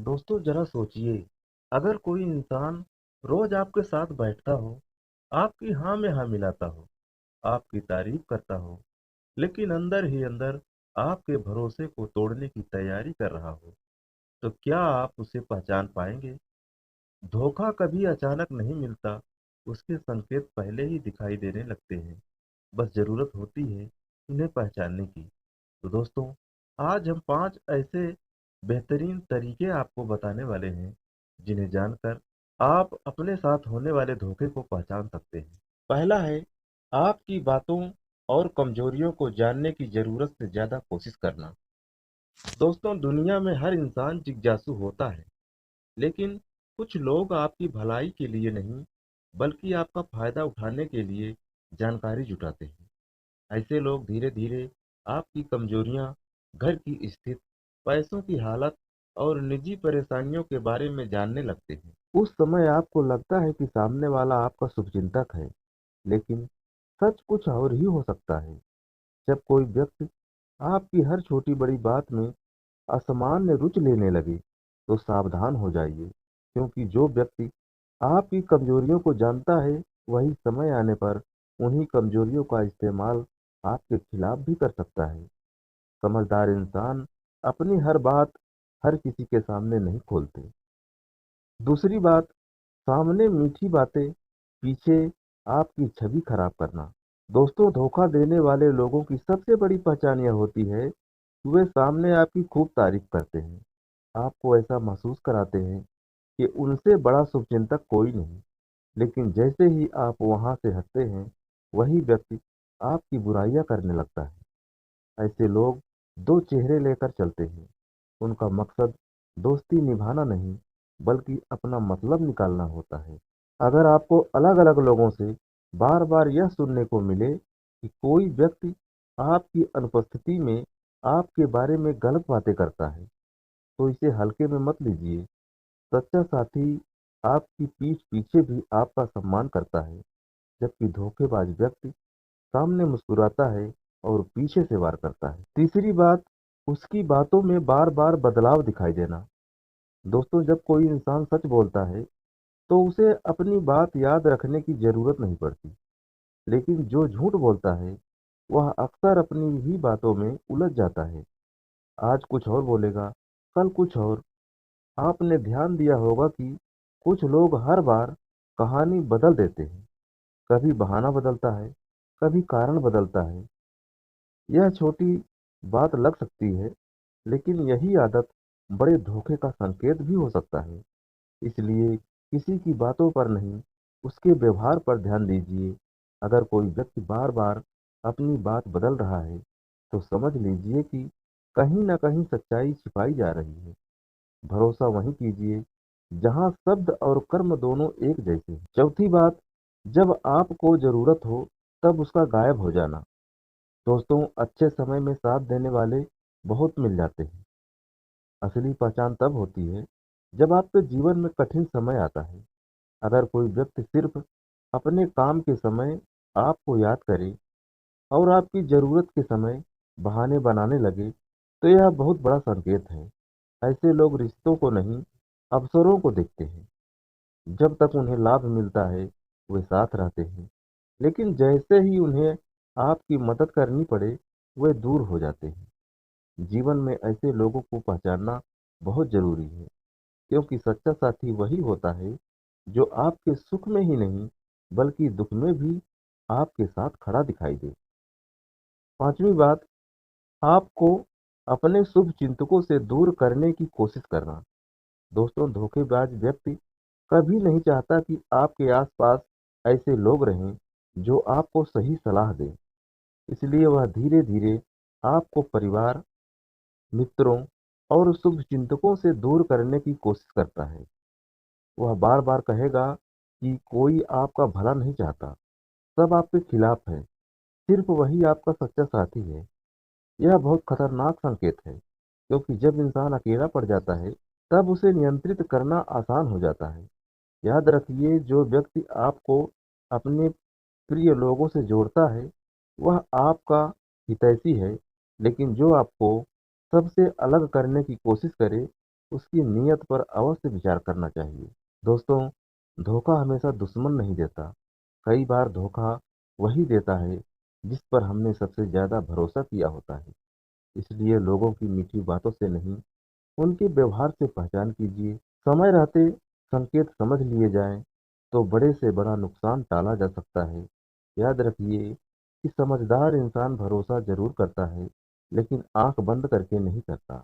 दोस्तों जरा सोचिए, अगर कोई इंसान रोज आपके साथ बैठता हो, आपकी हाँ में हाँ मिलाता हो, आपकी तारीफ करता हो, लेकिन अंदर ही अंदर आपके भरोसे को तोड़ने की तैयारी कर रहा हो, तो क्या आप उसे पहचान पाएंगे? धोखा कभी अचानक नहीं मिलता, उसके संकेत पहले ही दिखाई देने लगते हैं। बस जरूरत होती है उन्हें पहचानने की। तो दोस्तों, आज हम 5 ऐसे बेहतरीन तरीके आपको बताने वाले हैं, जिन्हें जानकर आप अपने साथ होने वाले धोखे को पहचान सकते हैं। पहला है, आपकी बातों और कमजोरियों को जानने की जरूरत से ज्यादा कोशिश करना। दोस्तों, दुनिया में हर इंसान जिज्ञासु होता है, लेकिन कुछ लोग आपकी भलाई के लिए नहीं, बल्कि आपका फायदा उठाने के लिए जानकारी जुटाते हैं। ऐसे लोग धीरे धीरे आपकी कमजोरियां, घर की स्थिति, पैसों की हालत और निजी परेशानियों के बारे में जानने लगते हैं। उस समय आपको लगता है कि सामने वाला आपका शुभचिंतक है, लेकिन सच कुछ और ही हो सकता है। जब कोई व्यक्ति आपकी हर छोटी बड़ी बात में असामान्य रुचि लेने लगे, तो सावधान हो जाइए, क्योंकि जो व्यक्ति आपकी कमजोरियों को जानता है, वही समय आने पर उन्हीं कमजोरियों का इस्तेमाल आपके खिलाफ भी कर सकता है। समझदार इंसान अपनी हर बात हर किसी के सामने नहीं खोलते। दूसरी बात, सामने मीठी बातें, पीछे आपकी छवि खराब करना। दोस्तों, धोखा देने वाले लोगों की सबसे बड़ी पहचान यह होती है कि वे सामने आपकी खूब तारीफ करते हैं, आपको ऐसा महसूस कराते हैं कि उनसे बड़ा शुभचिंतक कोई नहीं। लेकिन जैसे ही आप वहां से हटते हैं, वही व्यक्ति आपकी बुराइयां करने लगता है। ऐसे लोग दो चेहरे लेकर चलते हैं। उनका मकसद दोस्ती निभाना नहीं, बल्कि अपना मतलब निकालना होता है। अगर आपको अलग अलग लोगों से बार बार यह सुनने को मिले कि कोई व्यक्ति आपकी अनुपस्थिति में आपके बारे में गलत बातें करता है, तो इसे हल्के में मत लीजिए। सच्चा साथी आपकी पीठ पीछे भी आपका सम्मान करता है, जबकि धोखेबाज व्यक्ति सामने मुस्कुराता है और पीछे से वार करता है। तीसरी बात, उसकी बातों में बार बार बदलाव दिखाई देना। दोस्तों, जब कोई इंसान सच बोलता है, तो उसे अपनी बात याद रखने की जरूरत नहीं पड़ती। लेकिन जो झूठ बोलता है, वह अक्सर अपनी ही बातों में उलझ जाता है। आज कुछ और बोलेगा, कल कुछ और। आपने ध्यान दिया होगा कि कुछ लोग हर बार कहानी बदल देते हैं। कभी बहाना बदलता है, कभी कारण बदलता है। यह छोटी बात लग सकती है, लेकिन यही आदत बड़े धोखे का संकेत भी हो सकता है। इसलिए किसी की बातों पर नहीं, उसके व्यवहार पर ध्यान दीजिए। अगर कोई व्यक्ति बार बार अपनी बात बदल रहा है, तो समझ लीजिए कि कहीं ना कहीं सच्चाई छिपाई जा रही है। भरोसा वहीं कीजिए जहां शब्द और कर्म दोनों एक जैसे हैं। चौथी बात, जब आपको जरूरत हो, तब उसका गायब हो जाना। दोस्तों, अच्छे समय में साथ देने वाले बहुत मिल जाते हैं। असली पहचान तब होती है जब आपके जीवन में कठिन समय आता है। अगर कोई व्यक्ति सिर्फ अपने काम के समय आपको याद करे और आपकी जरूरत के समय बहाने बनाने लगे, तो यह बहुत बड़ा संकेत है। ऐसे लोग रिश्तों को नहीं, अवसरों को देखते हैं। जब तक उन्हें लाभ मिलता है, वे साथ रहते हैं, लेकिन जैसे ही उन्हें आपकी मदद करनी पड़े, वे दूर हो जाते हैं। जीवन में ऐसे लोगों को पहचानना बहुत जरूरी है, क्योंकि सच्चा साथी वही होता है जो आपके सुख में ही नहीं, बल्कि दुख में भी आपके साथ खड़ा दिखाई दे। पांचवी बात, आपको अपने शुभ चिंतकों से दूर करने की कोशिश करना। दोस्तों, धोखेबाज व्यक्ति कभी नहीं चाहता कि आपके आसपास ऐसे लोग रहें जो आपको सही सलाह दें। इसलिए वह धीरे धीरे आपको परिवार, मित्रों और शुभचिंतकों से दूर करने की कोशिश करता है। वह बार बार कहेगा कि कोई आपका भला नहीं चाहता, सब आपके खिलाफ है, सिर्फ वही आपका सच्चा साथी है। यह बहुत खतरनाक संकेत है, क्योंकि जब इंसान अकेला पड़ जाता है, तब उसे नियंत्रित करना आसान हो जाता है। याद रखिए, जो व्यक्ति आपको अपने प्रिय लोगों से जोड़ता है, वह आपका हितैषी है, लेकिन जो आपको सबसे अलग करने की कोशिश करे, उसकी नीयत पर अवश्य विचार करना चाहिए। दोस्तों, धोखा हमेशा दुश्मन नहीं देता। कई बार धोखा वही देता है जिस पर हमने सबसे ज़्यादा भरोसा किया होता है। इसलिए लोगों की मीठी बातों से नहीं, उनके व्यवहार से पहचान कीजिए। समय रहते संकेत समझ लिए जाएं, तो बड़े से बड़ा नुकसान टाला जा सकता है। याद रखिए कि समझदार इंसान भरोसा जरूर करता है, लेकिन आंख बंद करके नहीं करता।